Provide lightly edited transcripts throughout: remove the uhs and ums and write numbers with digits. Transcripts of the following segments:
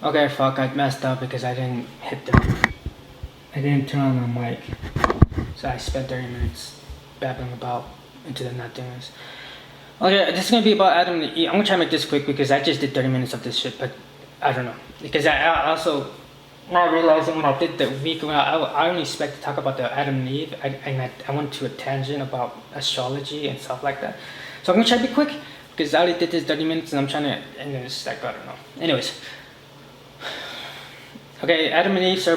Okay, fuck, I messed up because I didn't I didn't turn on the mic. So I spent 30 minutes babbling about into the nothingness. Okay, this is gonna be about Adam and Eve. I'm gonna try to make this quick because I just did 30 minutes of this shit, but I don't know. Because I also, not realizing when I did the week, I only expect to talk about the Adam and Eve, I went to a tangent about astrology and stuff like that. So I'm gonna try to be quick because I already did this 30 minutes and I'm trying to end this, like, I don't know. Anyways. Okay, Adam and Eve, so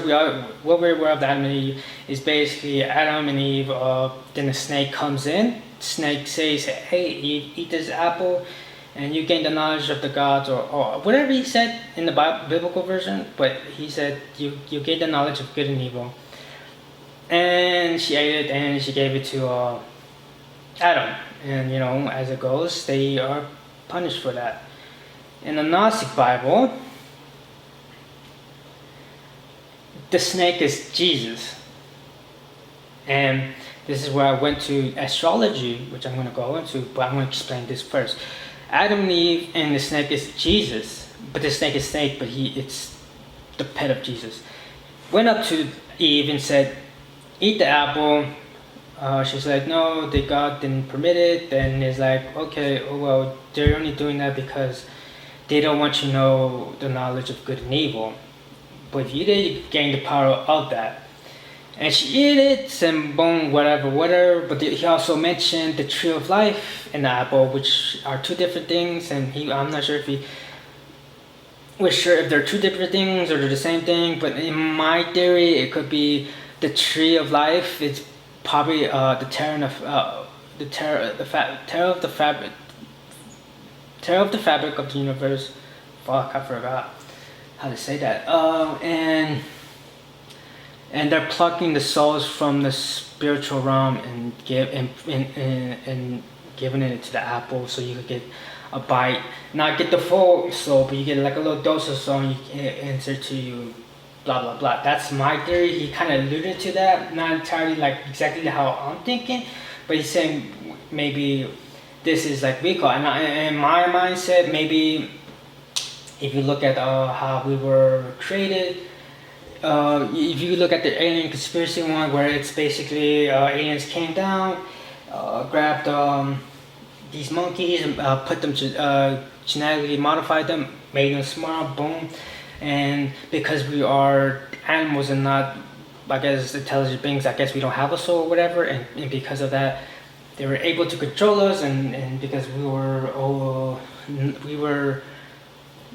what we're aware of Adam and Eve is basically Adam and Eve, then the snake comes in. Snake says, hey Eve, eat this apple and you gain the knowledge of the gods, or whatever he said in the biblical version, but he said you gain the knowledge of good and evil. And she ate it and she gave it to Adam. And you know, as it goes, they are punished for that. In the Gnostic Bible, the snake is Jesus. And this is where I went to astrology, which I'm going to go into, but I'm going to explain this first. Adam and Eve and the snake is Jesus, but the snake is snake, but it's the pet of Jesus. Went up to Eve and said, eat the apple. She's like, no, God didn't permit it. Then it's like, okay, oh, well, they're only doing that because they don't want you to know the knowledge of good and evil. But if you did, gain the power of that. And she ate it, and boom, whatever. But he also mentioned the tree of life and the apple, which are two different things. And I'm not sure if he was sure if they're two different things or they're the same thing. But in my theory, it could be the tree of life. It's probably the tear of the fabric of the universe. Fuck, I forgot how to say that. And they're plucking the souls from the spiritual realm and giving it to the apple, so you could get a bite, not get the full soul, but you get like a little dose of soul and you can enter to you, blah blah blah. That's my theory. He kind of alluded to that, not entirely like exactly how I'm thinking, but he's saying maybe this is like recall. And in my mindset, maybe if you look at how we were created. If you look at the alien conspiracy one, where it's basically aliens came down, grabbed these monkeys and put them genetically modified them, made them smart, boom. And because we are animals and not, I guess, intelligent beings, I guess we don't have a soul or whatever, and because of that, they were able to control us, and because we were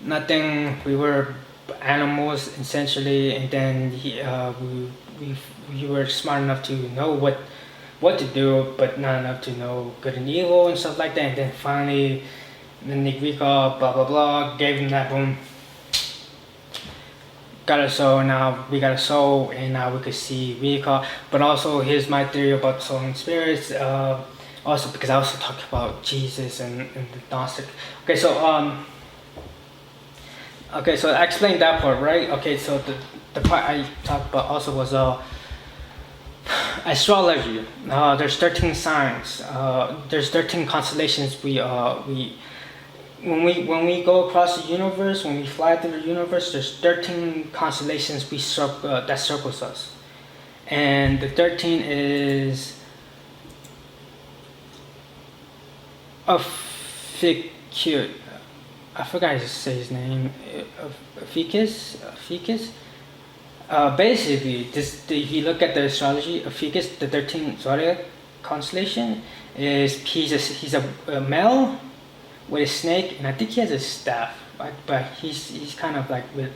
nothing, we were animals essentially, and then we were smart enough to know what to do, but not enough to know good and evil and stuff like that. And then finally, then the Greek blah blah blah gave him that, boom, got a soul. Now we got a soul, and now we could see recall. But also, here's my theory about soul and spirits. Also, because I also talked about Jesus and the Gnostic. Okay, so I explained that part, right? Okay, so the part I talked about also was astrology. There's 13 signs. There's 13 constellations. When we go across the universe, when we fly through the universe, there's 13 constellations that circles us, and the 13 is Ophiuchus. I forgot how to say his name. Ophiuchus. Basically, if you look at the astrology, Ophiuchus, the 13th zodiac constellation, he's a male with a snake, and I think he has a staff, but he's kind of like with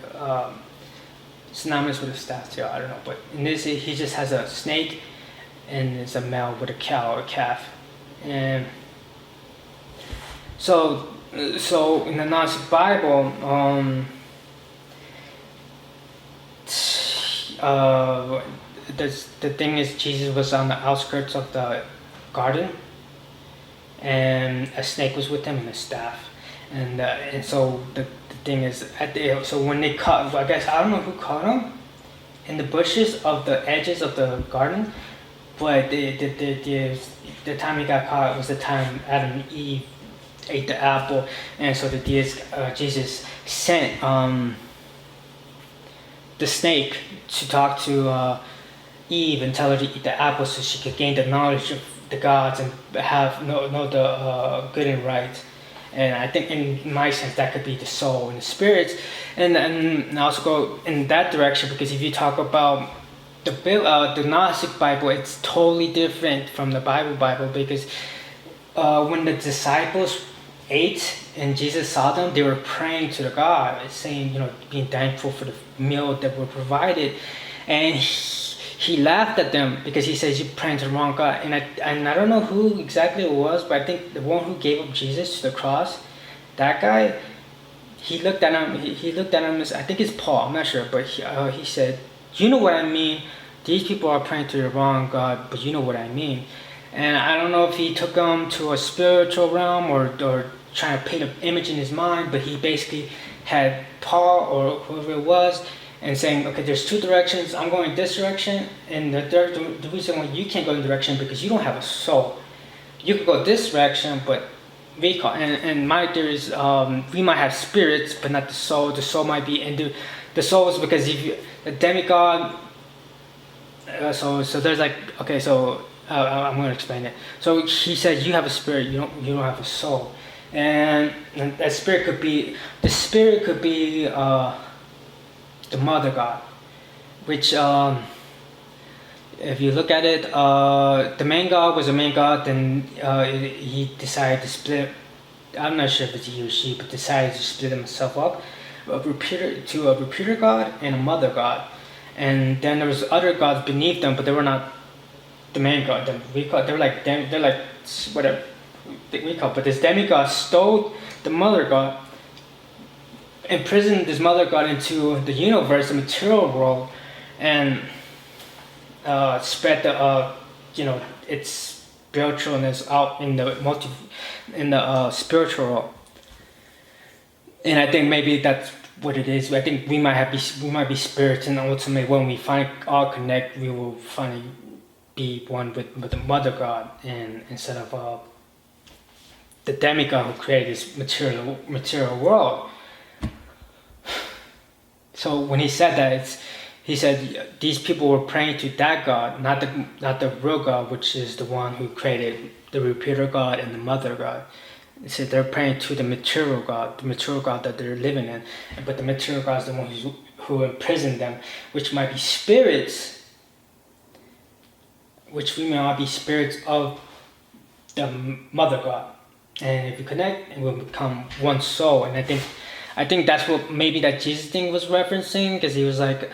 synonymous with a staff too. I don't know, but in this he just has a snake, and it's a male with a cow or a calf, and so in the Gnostic Bible, the thing is, Jesus was on the outskirts of the garden, and a snake was with him and a staff, and so the thing is, so when they caught, I guess I don't know who caught him in the bushes of the edges of the garden, but the time he got caught was the time Adam and Eve ate the apple, and so Jesus sent the snake to talk to Eve and tell her to eat the apple so she could gain the knowledge of the gods and know the good and right. And I think in my sense that could be the soul and the spirits, and also go in that direction, because if you talk about the Gnostic Bible, it's totally different from the Bible, because when the disciples ate and Jesus saw them, they were praying to the God, saying, being thankful for the meal that were provided, and he laughed at them because he says you're praying to the wrong God. And I don't know who exactly it was, but I think the one who gave up Jesus to the cross, that guy, he looked at him. He looked at him as, I think it's Paul. I'm not sure, but he said, "You know what I mean. These people are praying to the wrong God, but you know what I mean." And I don't know if he took them to a spiritual realm or trying to paint an image in his mind, but he basically had Paul or whoever it was and saying, okay, there's two directions. I'm going this direction, and the reason why you can't go in the direction because you don't have a soul. You could go this direction, but and my theory is we might have spirits, but not the soul. The soul might be, and the soul is because if you the demigod. So there's like, okay, so I'm going to explain it. So he said you have a spirit, you don't have a soul, and that spirit could be the mother god, which if you look at it, the main god was the main god, then he decided to split. I'm not sure if it's he or she, but decided to split himself up, a repeater god and a mother god, and then there was other gods beneath them, but they were not the main god. They're like whatever we call, but this demigod stole the mother god, imprisoned this mother god into the universe, the material world, and spread the its spiritualness out in the spiritual world. And I think maybe that's what it is. I think we might be spirits, and ultimately when we finally all connect, we will finally be one with the mother god, and instead of the demigod who created this material world. So when he said that, he said these people were praying to that God, not the real God, which is the one who created the repeater God and the mother God. He said they're praying to the material God that they're living in, but the material God is the one who imprisoned them, which might be spirits, which we may not be spirits of the mother God. And if we connect, it will become one soul. And I think that's what maybe that Jesus thing was referencing, because he was like,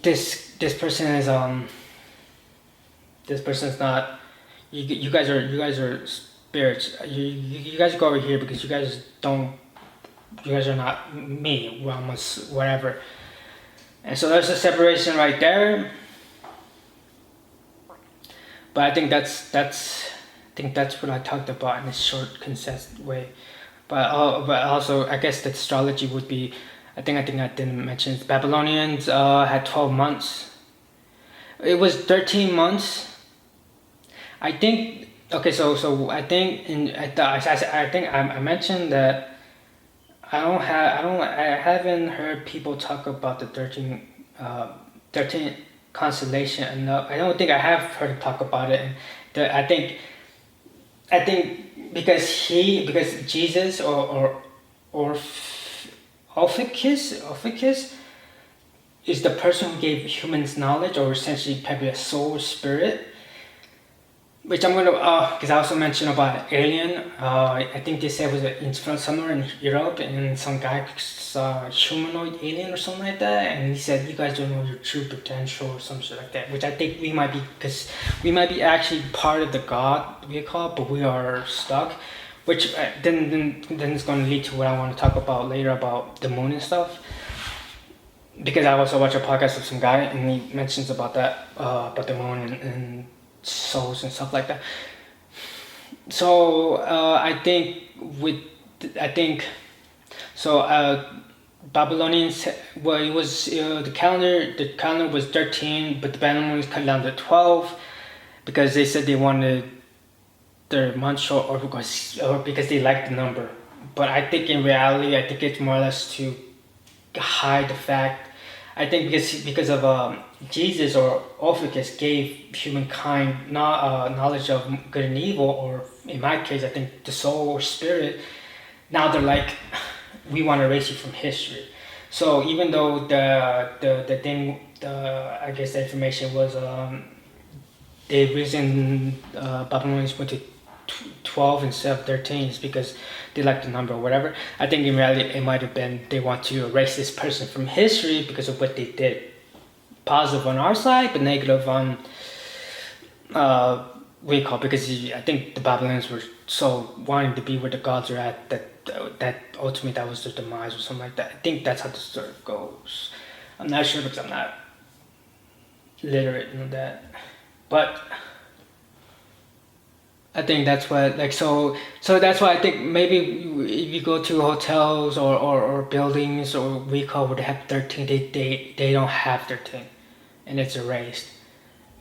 this person's not. You guys are spirits. You guys go over here because you guys are not me. Well, almost whatever. And so there's a separation right there. But I think that's what I talked about in a short, concise way. But also, I guess that astrology would be, I think I didn't mention, Babylonians had 12 months. It was 13 months. I think, okay, so I think I mentioned that I haven't heard people talk about the 13 constellation enough. I don't think I have heard talk about it. I think because Jesus or Ophiuchus is the person who gave humans knowledge, or essentially probably a soul or spirit, which I'm going to, because I also mentioned about alien. I think they said it was from somewhere in Europe, and some guy saw a humanoid alien or something like that, and he said, you guys don't know your true potential or some shit like that, which I think we might be, because we might be actually part of the God we call it, but we are stuck, which then it's going to lead to what I want to talk about later about the moon and stuff, because I also watch a podcast of some guy, and he mentions about that, about the moon and souls and stuff like that. So Babylonians, well, it was the calendar was 13, but the Babylonians cut down to 12 because they said they wanted their month short, or because they liked the number. But I think in reality, I think it's more or less to hide the fact I think because of Jesus or Orpheus gave humankind knowledge of good and evil, or in my case, I think the soul or spirit. Now they're like, we want to erase you from history. So even though the thing, I guess the information was the reason Babylonians went to 12 instead of 13 is because they like the number or whatever. I think in reality it might have been they want to erase this person from history because of what they did. Positive on our side, but negative on we call, because I think the Babylonians were so wanting to be where the gods are at that ultimately that was their demise or something like that. I think that's how the story goes. I'm not sure because I'm not literate in that, but I think that's what, like, so that's why I think maybe if you go to hotels or buildings or recall where they have 13, they don't have 13, and it's erased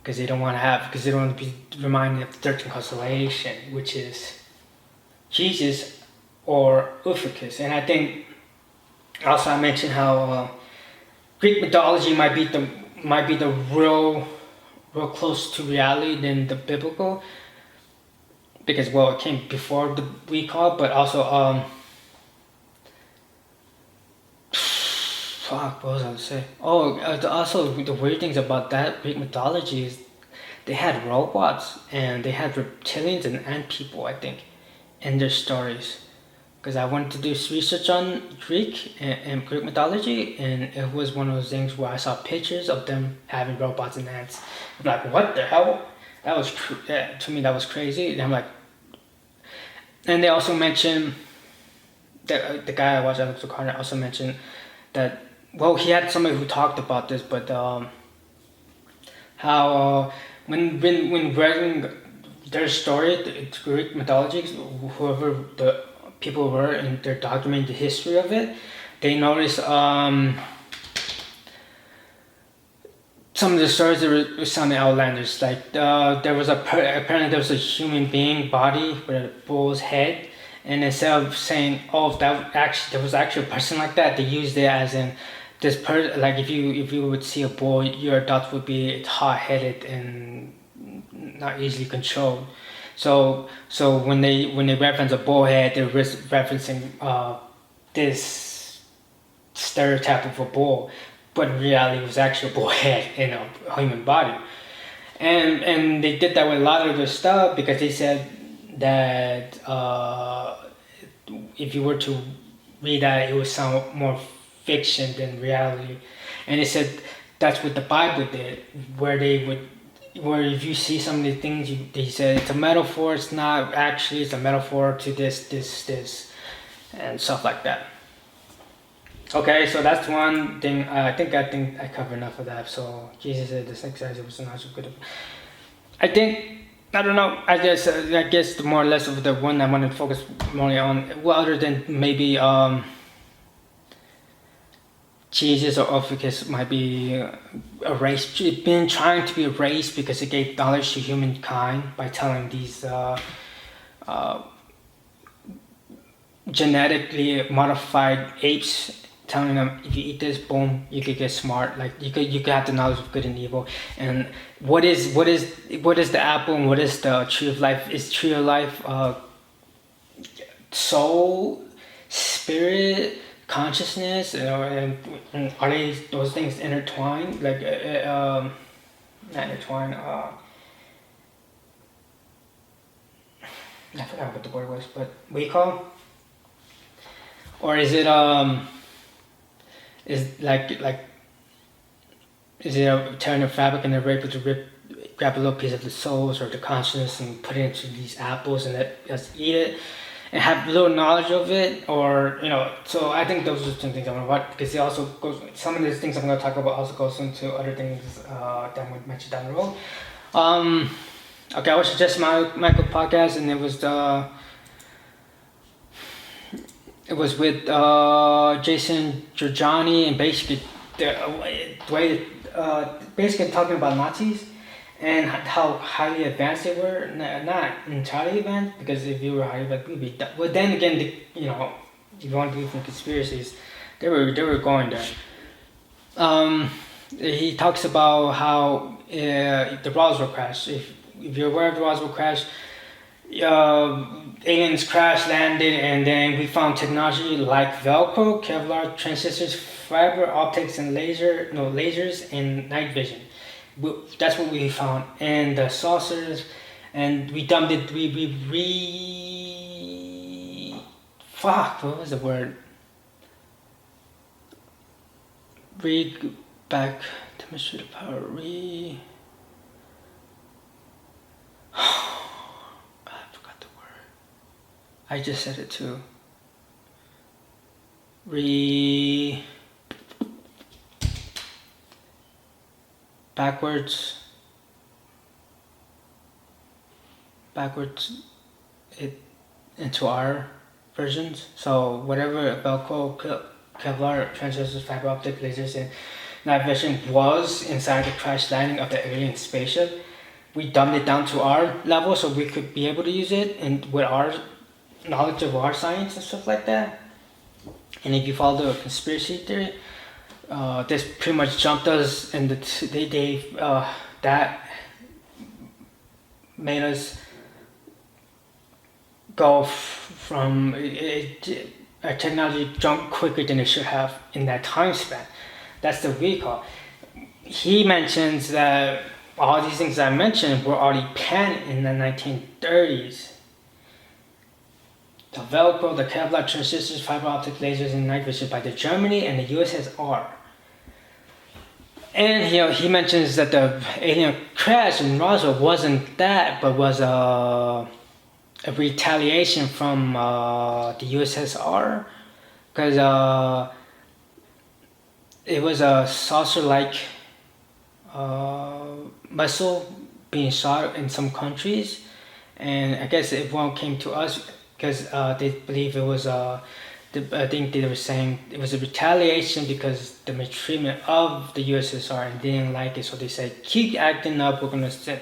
because they don't want to be reminded of the 13 constellation, which is Jesus or Ophiuchus. And I think also I mentioned how Greek mythology might be the real close to reality than the biblical. Because, well, it came before the recall, but also fuck, what was I gonna say? Oh, also the weird things about that Greek mythology is they had robots and they had reptilians and people, I think, in their stories. Because I wanted to do research on Greek and Greek mythology, and it was one of those things where I saw pictures of them having robots and ants. I'm like, what the hell? That was to me that was crazy. And I'm like, and they also mentioned the guy I watched, Alex O'Connor, also mentioned that, well, he had somebody who talked about this, but how when reading their story, the Greek mythology, whoever the people were, and they're documenting the history of it, they noticed some of the stories that were sounding outlandish. Like there was apparently there was a human being body with a bull's head, and instead of saying, "Oh, there was actually a person like that," they used it as in this person. Like if you would see a bull, your thoughts would be hot-headed and not easily controlled. So when they reference a bull head, they're referencing this stereotype of a bull. But in reality, it was actually a bull head in a human body. And they did that with a lot of their stuff because they said that if you were to read that, it would sound more fiction than reality. And they said that's what the Bible did, where if you see some of the things, they said it's a metaphor, it's not actually, it's a metaphor to this, and stuff like that. Okay, so that's one thing. I think I covered enough of that. So Jesus said the sex size was not so good. I don't know. I guess the more or less of the one I wanted to focus more on. Well, other than maybe Jesus or Ophiuchus might be erased, been trying to be erased because it gave knowledge to humankind by telling these genetically modified apes, telling them if you eat this, boom, you could get smart. Like you could have the knowledge of good and evil. And what is the apple and what is the tree of life? Is tree of life soul, spirit, consciousness? You know, and are those things intertwined? Like not intertwined. I forgot what the word was, but recall. Or is it is is it a tearing of fabric and they're able to grab a little piece of the souls or the consciousness and put it into these apples and just eat it and have a little knowledge of it? Or so I think those are some things I want to watch, because it also goes, some of these things I'm going to talk about also goes into other things that I'm going to mention down the road. Okay, I watched just Michael podcast, and it was with Jason Giorgiani, and basically basically talking about Nazis and how highly advanced they were. Not entirely advanced, because if you were highly advanced, we'd be done. But then again, if you want to believe in conspiracies, they were going there. He talks about how the Roswell crash. If you're aware of the Roswell crash, aliens crash landed, and then we found technology like Velcro, Kevlar, transistors, fiber optics, and lasers and night vision. That's what we found, and the saucers, and we dumped it. Fuck. What was the word? Read back chemistry to power. I forgot the word. I just said it too. Backwards it into our versions. So whatever Velcro, Kevlar, transistors, fiber optic, lasers, and night vision was inside the crash landing of the alien spaceship, we dumbed it down to our level so we could be able to use it, and with our knowledge of our science and stuff like that. And if you follow the conspiracy theory, this pretty much jumped us, and that made us go from our technology jumped quicker than it should have in that time span. That's the recall. He mentions that all these things I mentioned were already planned in the 1930s. The Velcro, the Kevlar transistors, fiber optic lasers, and night vision by the Germany and the USSR. And he mentions that the alien crash in Roswell wasn't that, but was a retaliation from the USSR, because it was a saucer-like missile being shot in some countries, and I guess it won't came to us because they believe it was I think they were saying it was a retaliation because the mistreatment of the USSR and didn't like it, so they said keep acting up. We're gonna send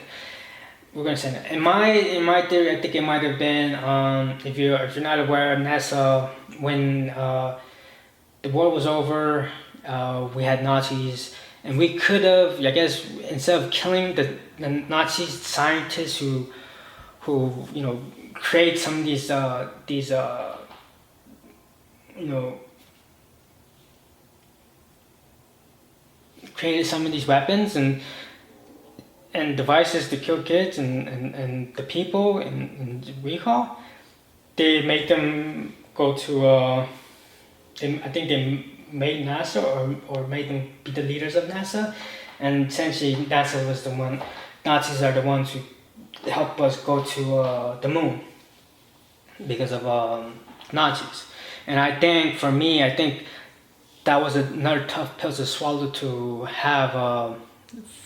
it. In my theory, I think it might have been if you're not aware of NASA, when the war was over, we had Nazis, and we could have, I guess, instead of killing the Nazi scientists who create some of these created some of these weapons and devices to kill kids and the people and recall, they made them go to I think they made NASA or made them be the leaders of NASA, and essentially Nazis are the ones who helped us go to the moon because of Nazis. And I think for me, that was another tough pill to swallow, to have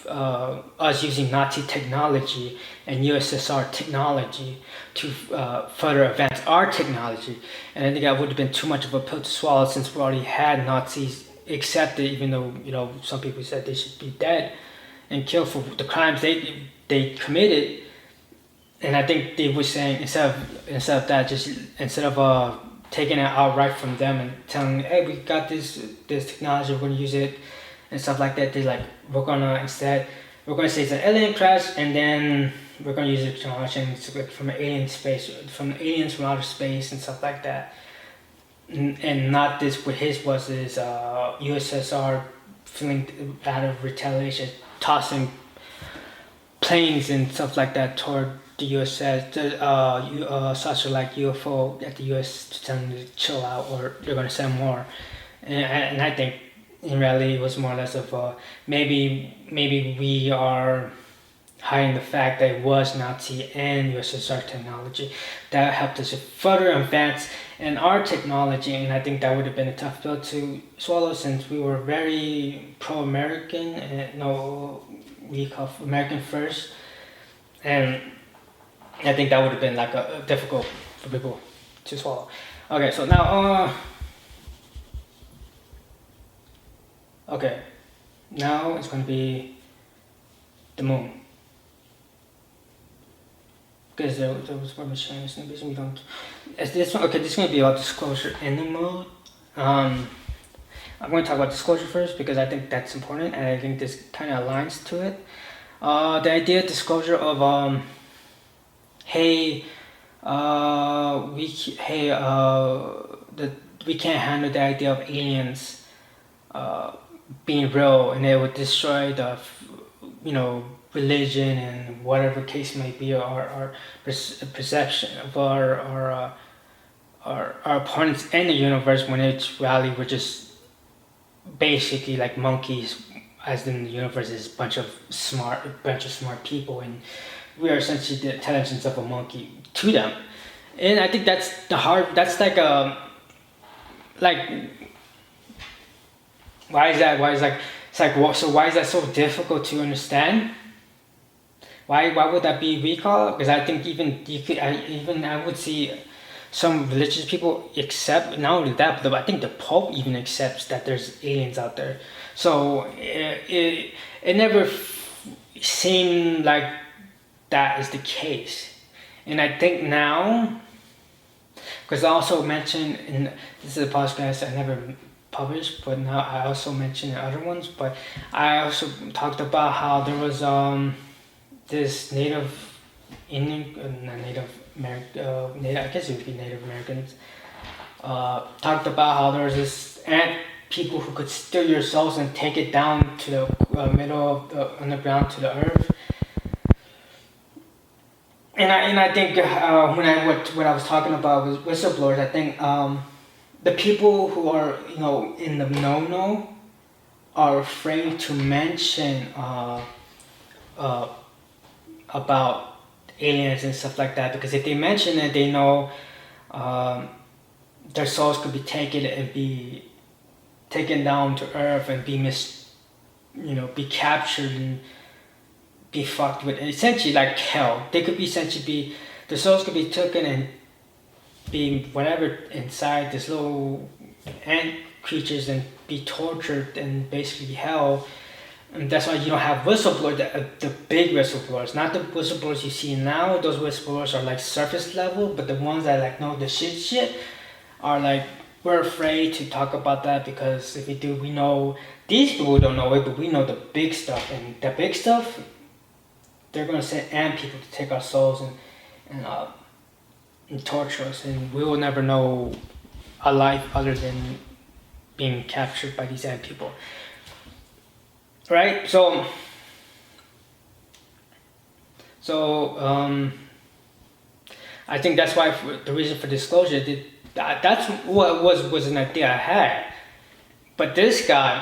us using Nazi technology and USSR technology to further advance our technology. And I think that would have been too much of a pill to swallow, since we already had Nazis accepted, even though some people said they should be dead and killed for the crimes they committed. And I think they were saying instead of that, just instead of taking it outright from them and telling, hey, we got this technology, we're gonna use it and stuff like that, we're gonna say it's an alien crash, and then we're gonna use the technology from aliens from outer space and stuff like that, and not this. What his was is USSR feeling out of retaliation, tossing planes and stuff like that toward the USS, such like UFO at the US to tell them to chill out, or they're gonna send more. And I think in reality it was more or less of maybe we are hiding the fact that it was Nazi and USSR technology that helped us further advance in our technology. And I think that would have been a tough pill to swallow, since we were very pro-American, and we call American first, and I think that would have been difficult for people to swallow. Okay, so now now it's going to be the moon, because there was more machines and we don't. This one, okay, this is going to be about disclosure in the mode. I'm going to talk about disclosure first because I think that's important, and I think this kind of aligns to it. The idea of disclosure of hey, that we can't handle the idea of aliens being real, and it would destroy the religion and whatever case may be, our perception of our opponents in the universe, when it's really we're just basically like monkeys, as in the universe is a bunch of smart people, and we are essentially the intelligence of a monkey to them. And I think that's like why is that it's like so why is that so difficult to understand? Why would that be recall? Because I think I would see some religious people accept, not only that, but I think the Pope even accepts that there's aliens out there. So it never seemed like that is the case. And I think now, because I also mentioned this is a podcast I never published, but now I also mentioned in other ones, but I also talked about how there was this Native Indian, Native American, I guess it would be Native Americans, talked about how there was this ant people who could steal your souls and take it down to the middle of the underground to the earth. And I think what I was talking about was whistleblowers. I think the people who are in the no are afraid to mention about aliens and stuff like that, because if they mention it, they know their souls could be taken and be taken down to earth and be captured and be fucked with, essentially like hell. They could be their souls could be taken and be whatever inside this little ant creatures and be tortured and basically hell. And that's why you don't have whistleblowers, the big whistleblowers, not the whistleblowers you see now. Those whistleblowers are like surface level, but the ones that like know the shit are like, we're afraid to talk about that, because if we do, we know these people don't know it, but we know the big stuff. And the big stuff, they're gonna send ant people to take our souls and torture us, and we will never know a life other than being captured by these ant people. Right? So I think that's why the reason for disclosure, that's what was an idea I had. But this guy,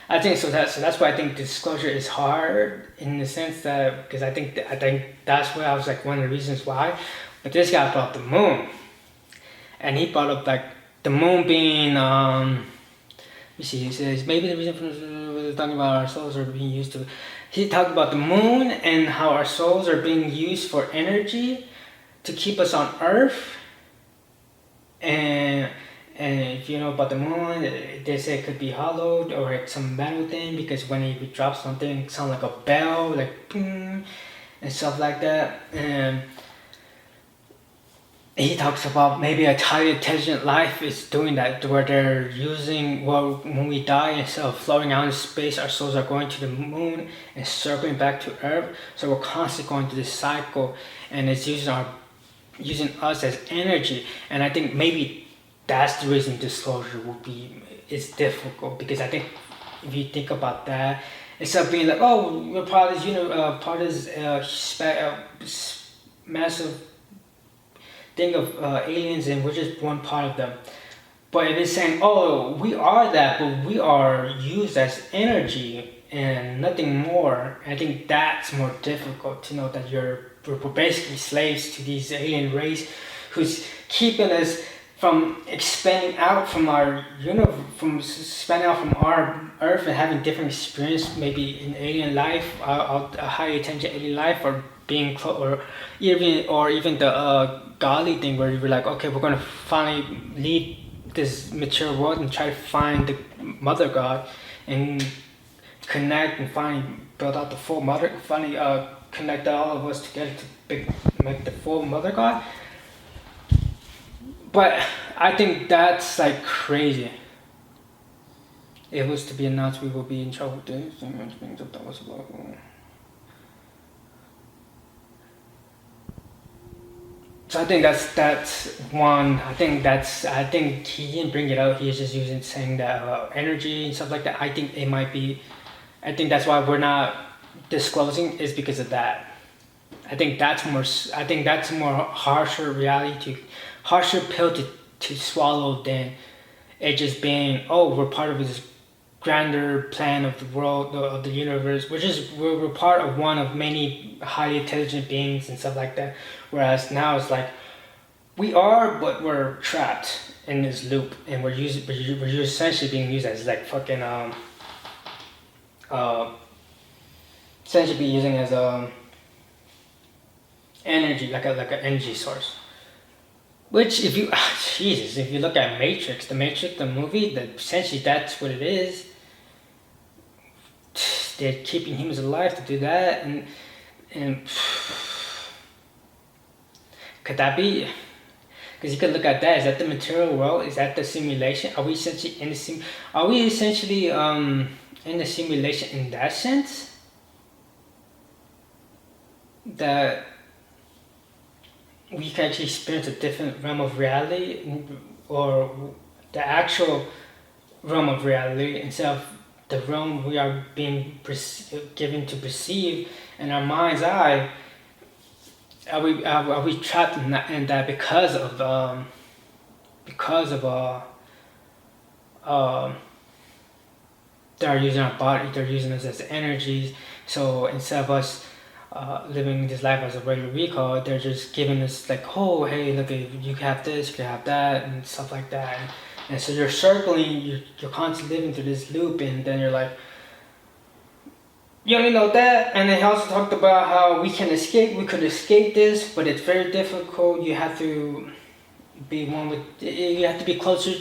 I think so. That's why I think disclosure is hard, in the sense that, because I think that's why I was like, one of the reasons why. But this guy brought the moon, and he brought up like the moon being he says maybe the reason for talking about our souls are being used to. He talked about the moon and how our souls are being used for energy to keep us on Earth. And if you know about the moon, they say it could be hollowed or like some metal thing, because when we drop something, it sounds like a bell, like ping, and stuff like that. And he talks about maybe a highly intelligent life is doing that, where they're using, well, when we die, instead of floating out in space, our souls are going to the moon and circling back to Earth. So we're constantly going through this cycle, and it's using us as energy. And I think maybe that's the reason disclosure it's difficult, because I think if you think about that, instead of being like, oh, we're part of this massive thing of aliens, and we're just one part of them. But if it's saying, oh, we are that, but we are used as energy and nothing more, I think that's more difficult to know, that we're basically slaves to these alien race who's keeping us from expanding out from our from our Earth and having different experience, maybe in alien life, a high attention alien life, or being or even the godly thing, where you're like, okay, we're gonna finally leave this material world and try to find the mother god and connect and finally build out the full mother, finally connect all of us together to make the full mother god. But I think that's like crazy. it was to be announced we will be in trouble with this. So I think that's one. I think he didn't bring it out. He was just saying that energy and stuff like that. I think it might be. I think that's why we're not disclosing is because of that. I think that's more harsher reality, harsher pill to swallow than it just being, oh, we're part of this grander plan of the world, of the universe, which is we're part of one of many highly intelligent beings and stuff like that. Whereas now it's like we are, but we're trapped in this loop, and we're essentially being used as like fucking essentially be using as energy, like an energy source. Which, if you Jesus, if you look at the Matrix, the movie, essentially that's what it is. They're keeping humans alive to do that, and could that be? Because you could look at that. Is that the material world? Is that the simulation? Are we essentially in the Are we essentially in the simulation in that sense? That we can actually experience a different realm of reality, or the actual realm of reality instead of the realm we are being given to perceive in our mind's eye. Are we trapped in that because of they're using our body, they're using us as energies. So instead of us living this life as a regular recall, they're just giving us like, oh, hey, look, you can have this, you can have that, and stuff like that. And so you're circling, you're constantly living through this loop, and then you're like, you only know that. And then he also talked about how we could escape this, but it's very difficult. You have to be one with, you have to be closer.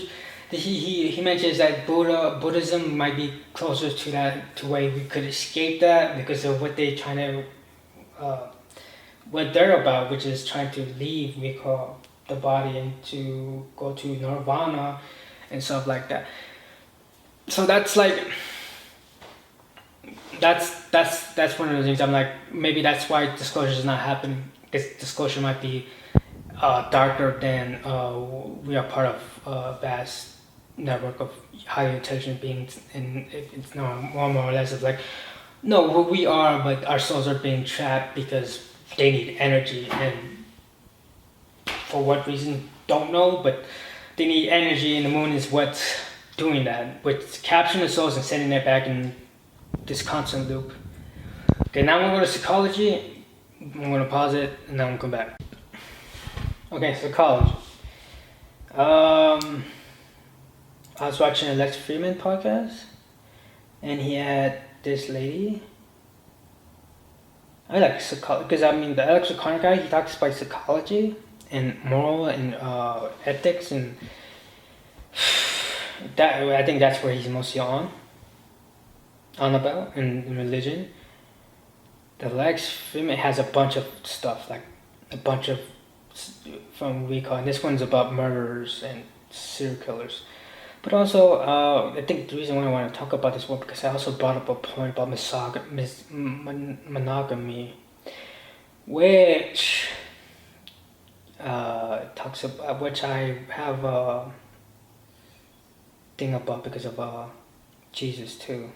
He mentions that Buddhism might be closer to that, to where we could escape that because of what they're trying to, what they're about, which is trying to leave, we call the body, and to go to nirvana and stuff like that. So that's like, that's one of the things I'm like, maybe that's why disclosure is not happening. This disclosure might be darker than we are part of a vast network of highly intelligent beings, and it's no more or less of like, no, we are, but our souls are being trapped because they need energy, and for what reason, don't know, but they need energy, and the moon is what's doing that, with capturing the souls and sending it back in this constant loop. Okay, now I'm gonna go to psychology. I'm gonna pause it, and then I'm gonna come back. Okay, psychology. I was watching a Lex Fridman podcast, and he had this lady. I like psychology because I mean the Alex O'Connor guy. He talks about psychology and moral and ethics, and that I think that's where he's mostly on about in religion. The Lex Fridman has a bunch of stuff, like a bunch of from recall, and this one's about murderers and serial killers. But also, I think the reason why I want to talk about this one because I also brought up a point about monogamy, which talks about, which I have a thing about because of Jesus too.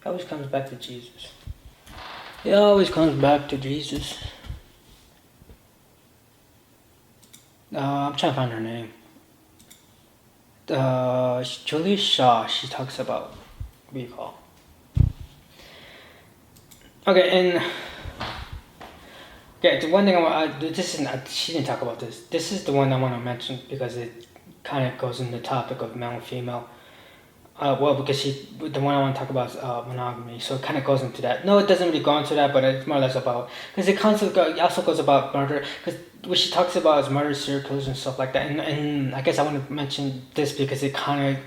It always comes back to Jesus. It always comes back to Jesus. I'm trying to find her name. Julie Shaw, she talks about recall. Okay, and okay, the one thing she didn't talk about this. This is the one I want to mention because it kind of goes in the topic of male and female. Because the one I want to talk about is monogamy, so it kind of goes into that. No, it doesn't really go into that, but it's more or less about, because it also goes about murder, because what she talks about is murder, serial killers, and stuff like that. And I guess I want to mention this because it kind of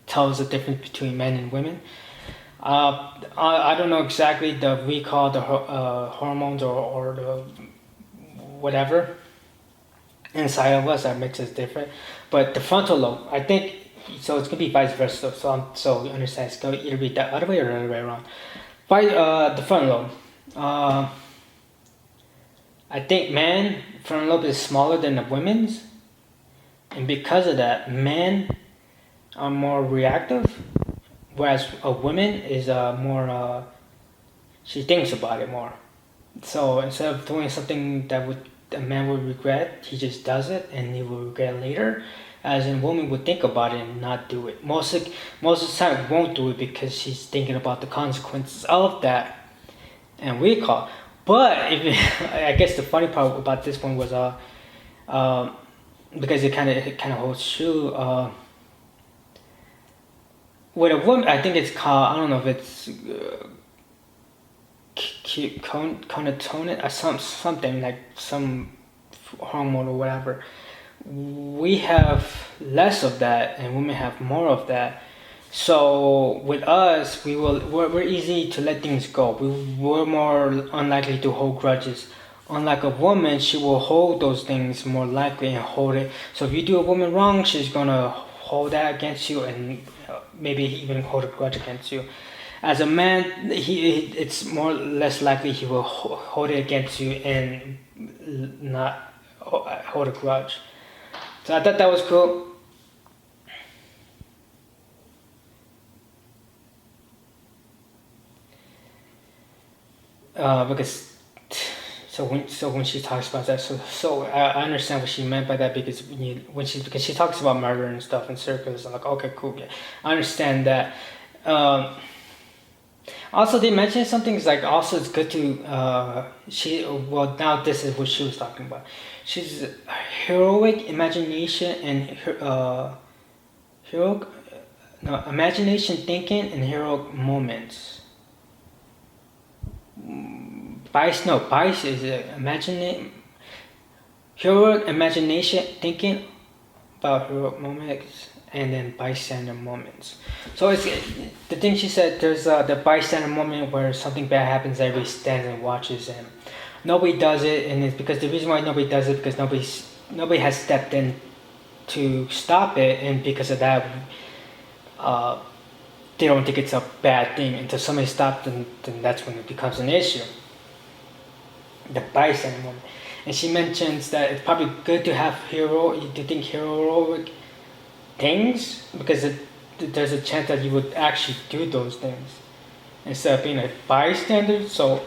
tells the difference between men and women. I don't know exactly the recall, the hormones or the whatever inside of us that makes us different, but the frontal lobe, I think So it's gonna be vice versa. So you understand it's gonna either be the other way or the other way around. The front lobe. Uh, I think man front lobe is smaller than the women's, and because of that, men are more reactive, whereas a woman is more. She thinks about it more. So instead of doing something that would a man would regret, he just does it and he will regret later. As in, a woman would think about it and not do it. Most of the time, won't do it because she's thinking about the consequences of that, and we call. But I guess the funny part about this one was because it kind of holds true. With a woman, I think it's called, I don't know if it's conatonin or something like some hormone or whatever. We have less of that, and women have more of that. So with us, we're easy to let things go. We're more unlikely to hold grudges. Unlike a woman, she will hold those things more likely and hold it. So if you do a woman wrong, she's gonna hold that against you and maybe even hold a grudge against you. As a man, it's more or less likely he will hold it against you and not hold a grudge. So I thought that was cool. Because when she talks about that, so I understand what she meant by that, because because she talks about murder and stuff in circles, I'm like, okay, cool, yeah, I understand that. Also, they mentioned something. It's like, also it's good to now this is what she was talking about. She's heroic imagination and heroic no imagination thinking and heroic moments. Bias is heroic imagination thinking about heroic moments, and then bystander moments. So it's the thing she said. There's the bystander moment where something bad happens, everybody stands and watches, and nobody does it, and it's because the reason why nobody does it because nobody has stepped in to stop it, and because of that, they don't think it's a bad thing until somebody stops, and then that's when it becomes an issue. The bystander moment, and she mentions that it's probably good to have heroic things, because there's a chance that you would actually do those things instead of being a bystander. So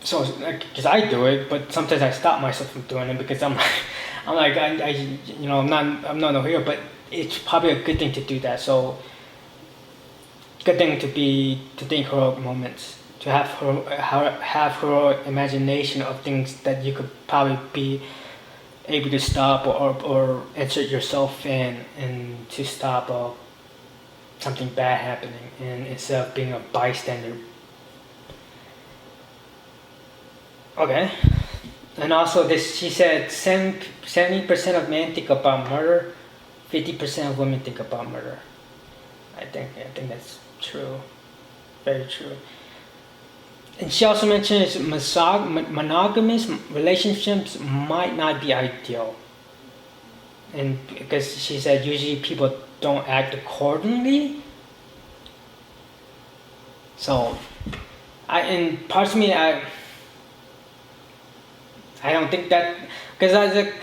because I do it, but sometimes I stop myself from doing it because I'm like I'm not a hero, but it's probably a good thing to do that. So good thing to think heroic moments, to have heroic imagination of things that you could probably be able to stop or insert yourself in, and to stop something bad happening, and instead of being a bystander. Okay. And also this, she said 70% of men think about murder, 50% of women think about murder. I think that's true, very true. And she also mentions monogamous relationships might not be ideal. And because she said usually people don't act accordingly. So, and parts of me, I don't think that, because I was like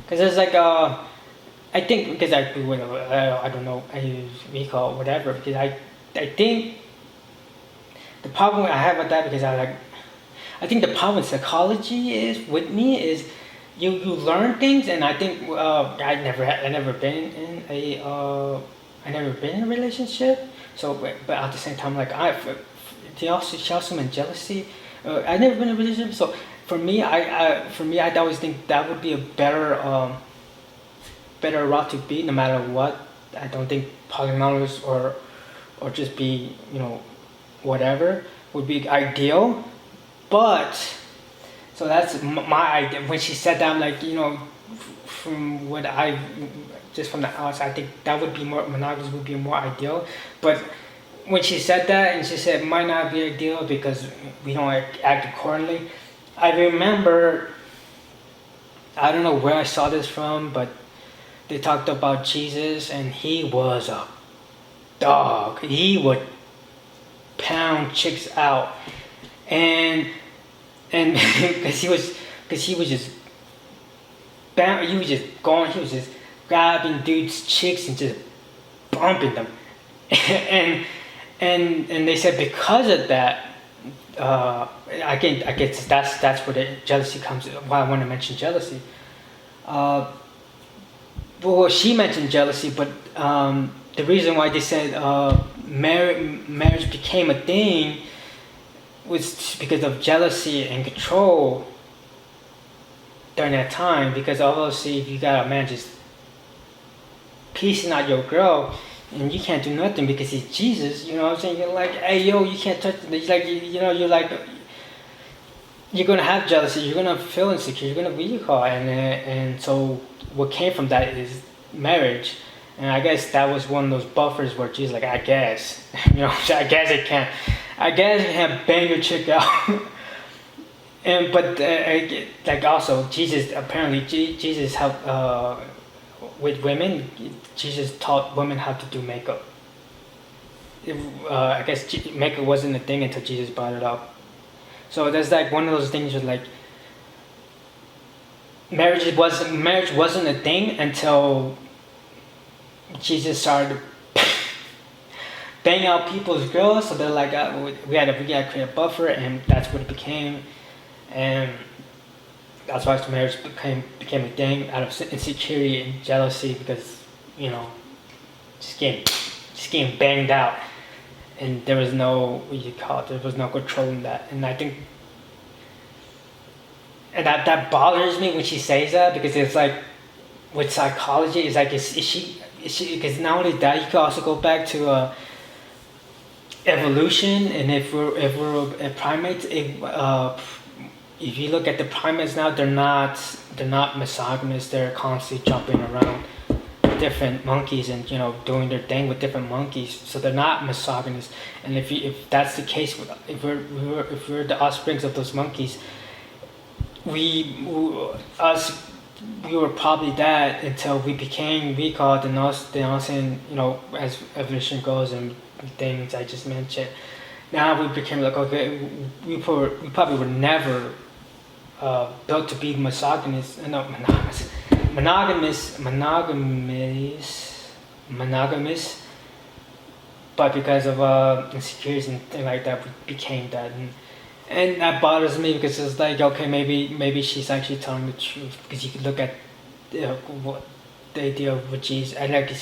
because it's like I think, because I don't know, I recall whatever, because I think the problem I have with that, because I think the problem with psychology is with me is you learn things, and I think I never been in a relationship, so but at the same time, like she also meant jealousy. I never been in a relationship, so for me I always think that would be a better route to be, no matter what. I don't think polyamorous or just be, whatever would be ideal. But so that's my idea. When she said that, I'm like, from what I just from the outside, I think that would be more monogamous would be more ideal. But when she said that, and she said it might not be ideal because we don't act accordingly, I remember I don't know where I saw this from, but they talked about Jesus, and he was a dog. He would pound chicks out, and because he was just he was just going, he was just grabbing dudes' chicks and just bumping them, and and they said because of that, I guess that's where the jealousy comes. Why I want to mention jealousy. Well, she mentioned jealousy, but the reason why they said marriage became a thing was because of jealousy and control during that time. Because obviously, if you got a man just piecing out your girl, and you can't do nothing because he's Jesus, you know what I'm saying? You're like, hey, yo, you can't touch it. Like, you're like, you're gonna have jealousy. You're gonna feel insecure. You're gonna be caught, and so what came from that is marriage. And I guess that was one of those buffers where Jesus, like, I guess, I guess it can't bang your chick out. And but like also Jesus apparently Jesus helped with women. Jesus taught women how to do makeup. I guess makeup wasn't a thing until Jesus brought it up. So that's like one of those things where like marriage wasn't a thing until Jesus started banging out people's girls. So they're like, we gotta create a buffer, and that's what it became. And that's why marriage became a thing out of insecurity and jealousy, because just getting banged out, and there was no there was no controlling that. And I think, and that bothers me when she says that, because it's like with psychology, it's like is she because not only that, you can also go back to evolution. And if we're primates, if you look at the primates now, they're not monogamous. They're constantly jumping around with different monkeys and doing their thing with different monkeys. So they're not monogamous. And if that's the case, if we're the offsprings of those monkeys, we were probably that until we became recalled. And as evolution goes and things I just mentioned, now we became like, okay, we probably were never built to be monogamous, but because of insecurities and things like that, we became that. And that bothers me, because it's like, okay, maybe she's actually telling the truth, because you can look at what the idea with Jesus, and like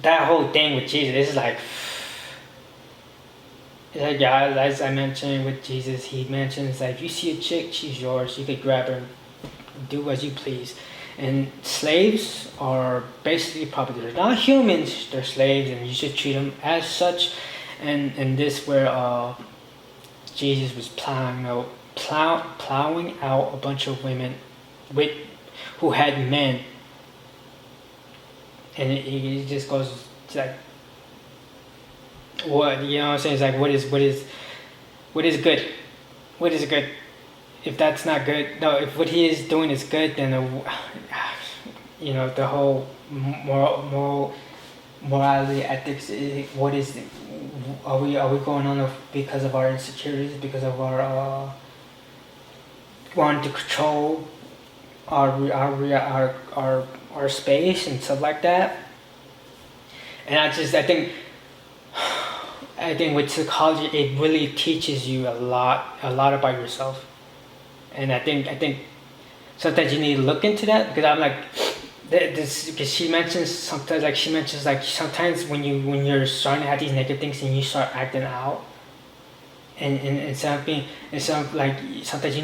that whole thing with Jesus is like, yeah, as I mentioned with Jesus, he mentions that if you see a chick, she's yours. You could grab her and do as you please. And slaves are basically property. They're not humans, they're slaves, and you should treat them as such. And this where Jesus was plowing out a bunch of women who had men. And it just goes like, what I'm saying is like, what is good? What is good? If that's not good, no. If what he is doing is good, then the whole morality, ethics. What is? Are we going on because of our insecurities? Because of our wanting to control our space and stuff like that? And I think with psychology, it really teaches you a lot about yourself. And I think sometimes you need to look into that, because I'm like, this, because she mentions sometimes when you're starting to have these negative things and you start acting out, and something sometimes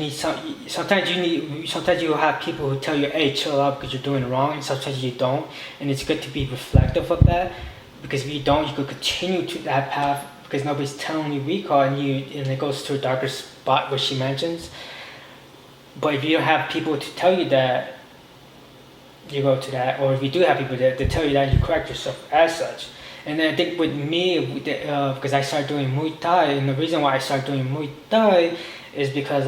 you have people who tell you, hey, chill out because you're doing it wrong, and sometimes you don't. And it's good to be reflective of that, because if you don't, you could continue to that path because nobody's telling you recall, and it goes to a darker spot where she mentions. But if you don't have people to tell you that, you go to that. Or if you do have people that tell you that, you correct yourself as such. And then I think with me, because I started doing Muay Thai, and the reason why I started doing Muay Thai is because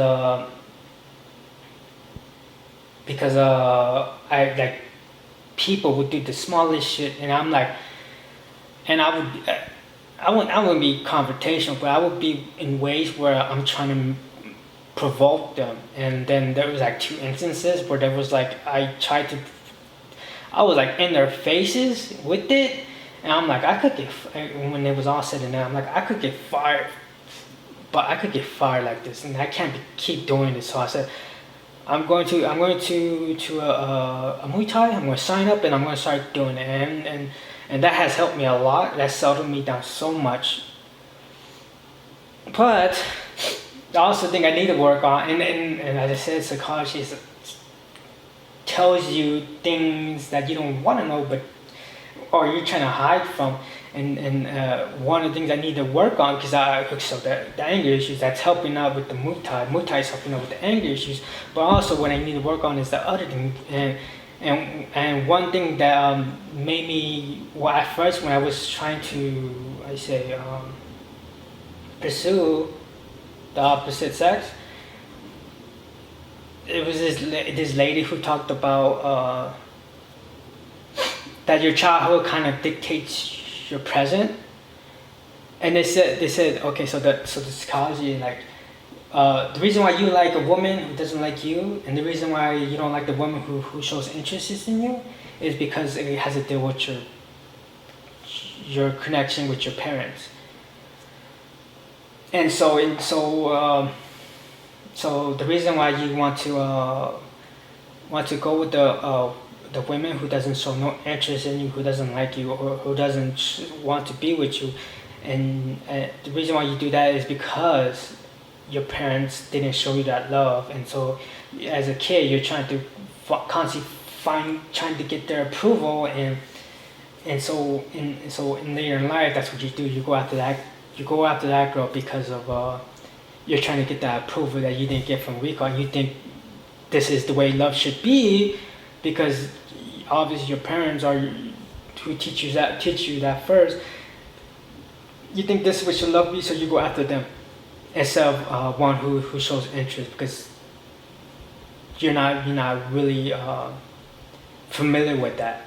because I like people would do the smallest shit, and I'm like, and I wouldn't be confrontational, but I would be in ways where I'm trying to provoke them. And then there was like 2 instances where there was like I was like in their faces with it, and I'm like, I could get when it was all said and done, I'm like, I could get fired, but I could get fired like this, and I can't keep doing this. So I said, I'm going to a Muay Thai. I'm going to sign up, and I'm going to start doing it, and that has helped me a lot. That settled me down so much. But I also think I need to work on, and as I said, psychology tells you things that you don't want to know, but or you're trying to hide from. And one of the things I need to work on, because so the anger issues, that's helping out with the Muay Thai. Muay Thai is helping out with the anger issues, but also what I need to work on is the other thing. And one thing that made me, well, at first when I was trying to, pursue the opposite sex, it was this lady who talked about that your childhood kind of dictates your present. And they said okay, so the psychology, like the reason why you like a woman who doesn't like you, and the reason why you don't like the woman who shows interest in you, is because it has to deal with your connection with your parents. And so the reason why you want to go with the women who doesn't show no interest in you, who doesn't like you, or who doesn't want to be with you, and the reason why you do that is because your parents didn't show you that love, and so as a kid you're trying to constantly trying to get their approval, and so in later in life, that's what you do. You go after that girl because of you're trying to get that approval that you didn't get from Rico, and you think this is the way love should be, because obviously your parents are who teach you that first. You think this is what your love be, so you go after them instead of one who shows interest, because you're not really familiar with that.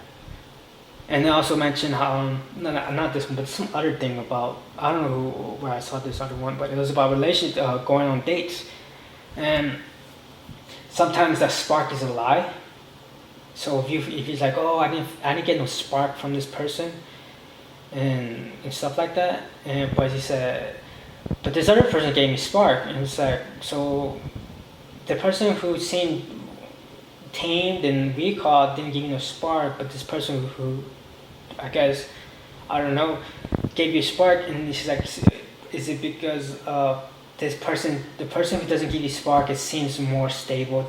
And they also mentioned how not this one, but some other thing about, I don't know where I saw this other one, but it was about relationship, going on dates, and sometimes that spark is a lie. So if he's like, oh, I didn't get no spark from this person, and stuff like that, but he said, but this other person gave me spark, and it's like, so the person who seemed tamed and recalled didn't give you no spark, but this person who I guess, I don't know, gave you a spark, and she's like, is it because the person who doesn't give you spark, it seems more stable,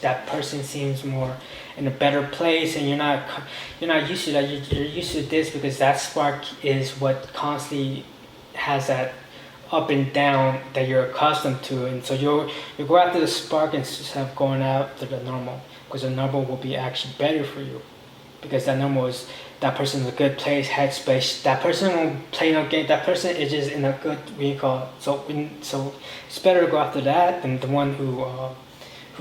that person seems more in a better place, and you're not used to that. You're used to this because that spark is what constantly has that up and down that you're accustomed to, and so you go after the spark instead of going after the normal, because the normal will be actually better for you, because that normal is, that person is a good place, headspace. That person won't play no game. That person is just in a good vehicle. So it's better to go after that than the one who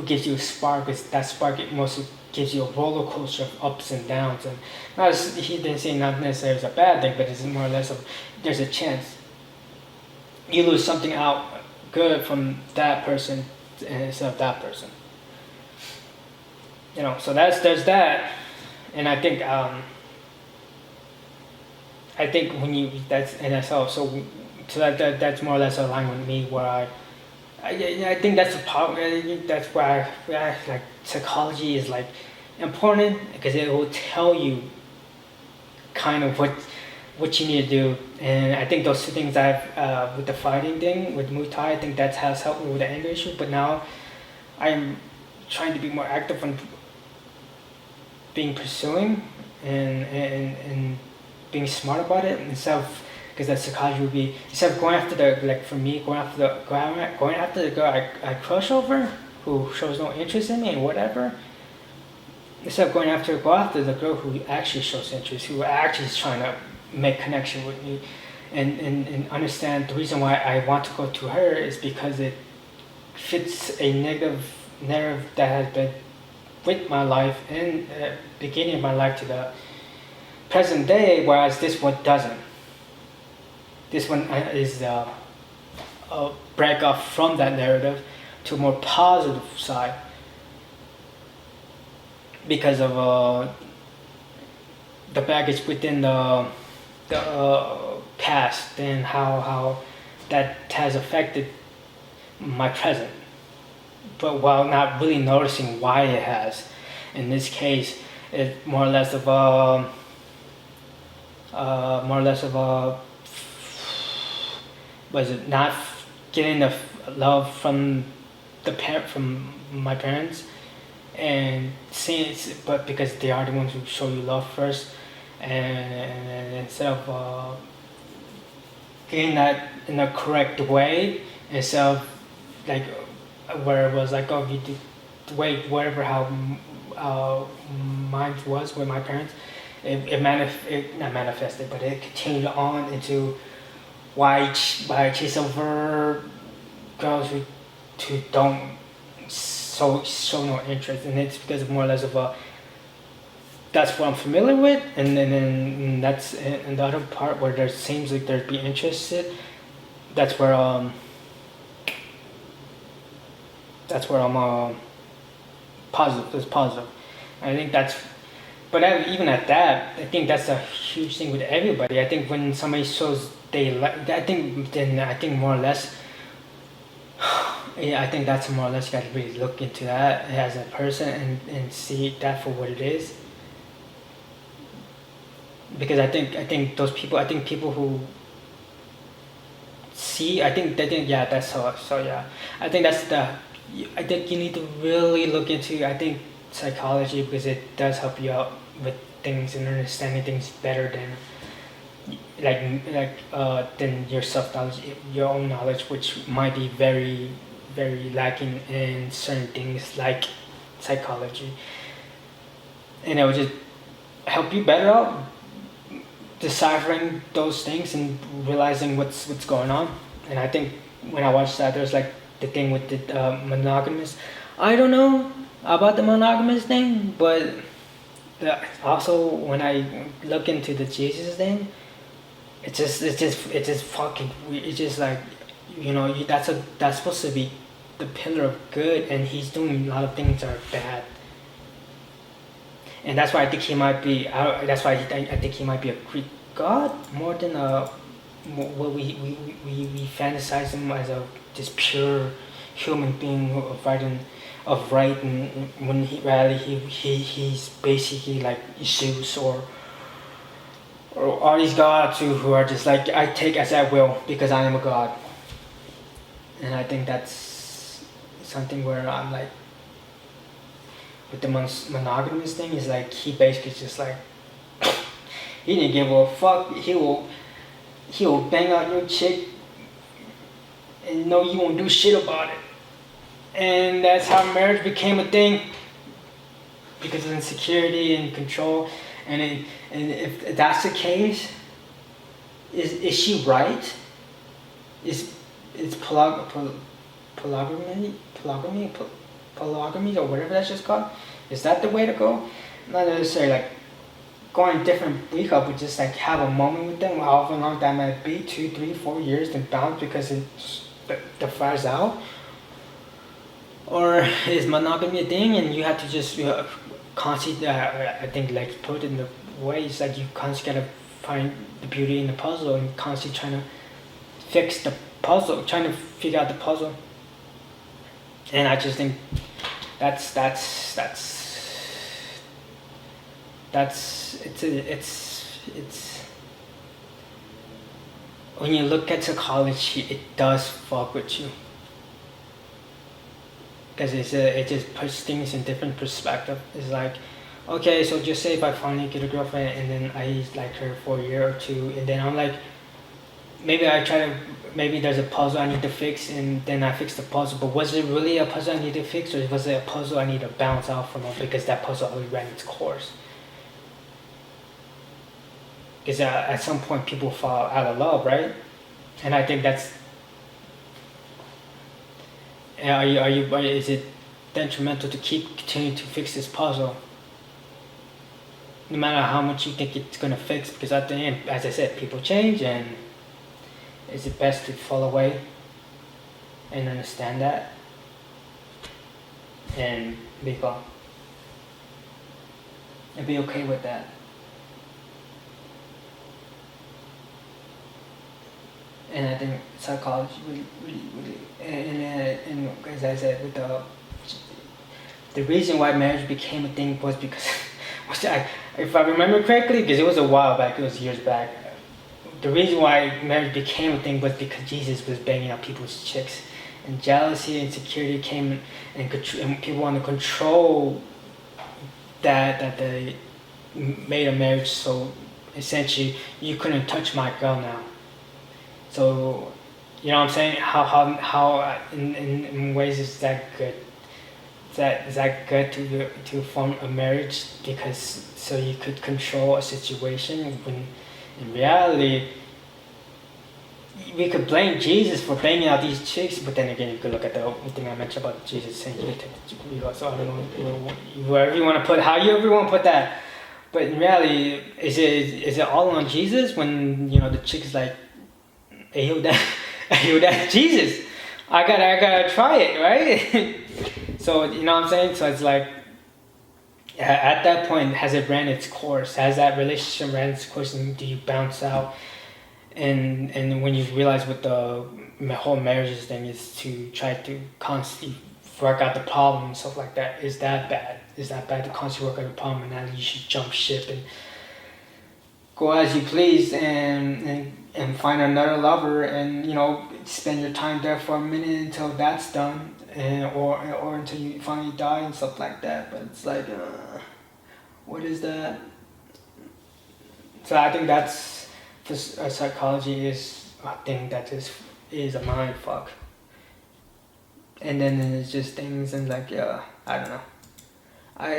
gives you a spark. Because that spark, it mostly gives you a roller coaster of ups and downs. And he didn't say not necessarily it's a bad thing, but it's more or less of, there's a chance you lose something out good from that person instead of that person. So there's that, and I think when you, that's, and that's all. So that's more or less aligned with me, where I think that's the part. That's why I like psychology is like important, because it will tell you kind of what you need to do. And I think those two things I've with the fighting thing with Muay Thai, I think that has helped me with the anger issue. But now I'm trying to be more active on being pursuing and being smart about it, instead of, because that psychology would be, instead of going after the, like for me, going after the girl I crush over, who shows no interest in me and whatever, instead of go after the girl who actually shows interest, who actually is trying to make connection with me, and understand the reason why I want to go to her is because it fits a negative narrative that has been with my life in beginning of my life to the present day, whereas this one doesn't. This one is a break off from that narrative to a more positive side because of the baggage within the past and how that has affected my present, but while not really noticing why it has. In this case, it's more or less of a was it not getting the love from from my parents, and seeing but because they are the ones who show you love first, and instead of getting that in a correct way, instead of like where it was like, oh, you did the way whatever how mine was with my parents, it not manifested, but it continued on into why I chase over girls who don't show no interest, and it's because of more or less of a that's what I'm familiar with, and then that's in the other part where there seems like there'd be interested. That's where I'm positive. It's positive. I think that's, but even at that, I think that's a huge thing with everybody. I think when somebody shows they like, I think more or less. Yeah, I think that's more or less you got to really look into that as a person and see that for what it is. Because I think those people, I think people who see, I think they think, yeah, that's so yeah. I think I think you need to really look into, I think, psychology, because it does help you out with things and understanding things better than than your self knowledge, your own knowledge, which might be very very lacking in certain things like psychology, and it will just help you better out deciphering those things and realizing what's going on. And I think when I watched that, there's like the thing with the monogamous. I don't know about the monogamous thing, but also when I look into the Jesus thing, it's just fucking weird. It's just like, that's supposed to be the pillar of good, and he's doing a lot of things that are bad. And that's why I think he might be. That's why I think he might be a Greek god more than what we fantasize him as a just pure human being of right, and when he's basically like Zeus or all these gods who are just like, I take as I will because I am a god. And I think that's something where I'm like, with the monogamous thing, is like he basically just like he didn't give a fuck. He will bang out your chick and know you won't do shit about it. And that's how marriage became a thing, because of insecurity and control. And if that's the case, is she right? Is polygamy or whatever that's just called? Is that the way to go? Not necessarily like going different breakup, but just like have a moment with them, however long that might be, 2, 3, 4 years, then bounce because the fire's out. Or is monogamy a thing and you have to just constantly, I think, like, put it in the ways like you constantly gotta find the beauty in the puzzle and constantly trying to fix the puzzle, trying to figure out the puzzle. And I just think that's when you look at psychology, it does fuck with you, because it just puts things in different perspective. It's like, okay, so just say if I finally get a girlfriend and then I like her for a year or two, and then I'm like, maybe there's a puzzle I need to fix, and then I fix the puzzle, but was it really a puzzle I need to fix, or was it a puzzle I need to bounce out from her because that puzzle already ran its course? Because at some point people fall out of love, right? And I think that's, is it detrimental to keep continuing to fix this puzzle. No matter how much you think it's gonna fix, because at the end, as I said, people change, and it's best to fall away and understand that and be calm and be okay with that. And I think psychology really, and as I said, with the reason why marriage became a thing was because, if I remember correctly, because it was a while back, it was years back, the reason why marriage became a thing was because Jesus was banging out people's chicks, and jealousy and insecurity came, and people want to control that they made a marriage so essentially you couldn't touch my girl now. So, you know what I'm saying? How in ways is that good? Is that good to form a marriage because so you could control a situation when in reality we could blame Jesus for banging out these chicks, but then again you could look at the thing I mentioned about Jesus saying so I don't know wherever you want to put, however you want to put that. But in reality, is it all on Jesus when the chick's like, hey, that's Jesus. I gotta try it, right? So you know what I'm saying? So it's like at that point, has it ran its course? Has that relationship ran its course, and do you bounce out? And when you realize what the whole marriages thing is to try to constantly work out the problem and stuff like that, is that bad? Is that bad to constantly work out the problem and now you should jump ship and go as you please and find another lover and spend your time there for a minute until that's done, or until you finally die and stuff like that. But it's like, what is that? So I think that's just psychology is a thing that just is a mind fuck. And then it's just things and like I don't know.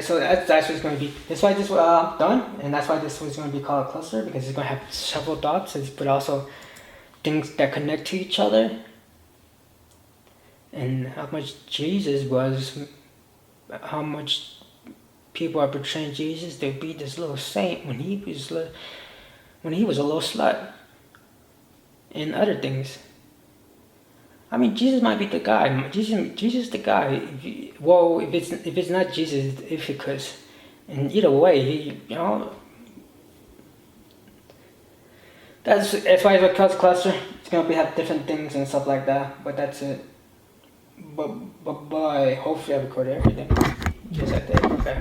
So that's what's going to be. That's why this was done, and that's why this was going to be called a cluster, because it's going to have several dots, but also things that connect to each other. And how much Jesus was, how much people are portraying Jesus to be this little saint when he was a little slut, and other things. I mean, Jesus might be the guy. Jesus the guy. If it's not Jesus, if it could, and either way, that's why it's called cluster. It's gonna have different things and stuff like that. But that's it. But hopefully I recorded everything. Yes, I did. Okay.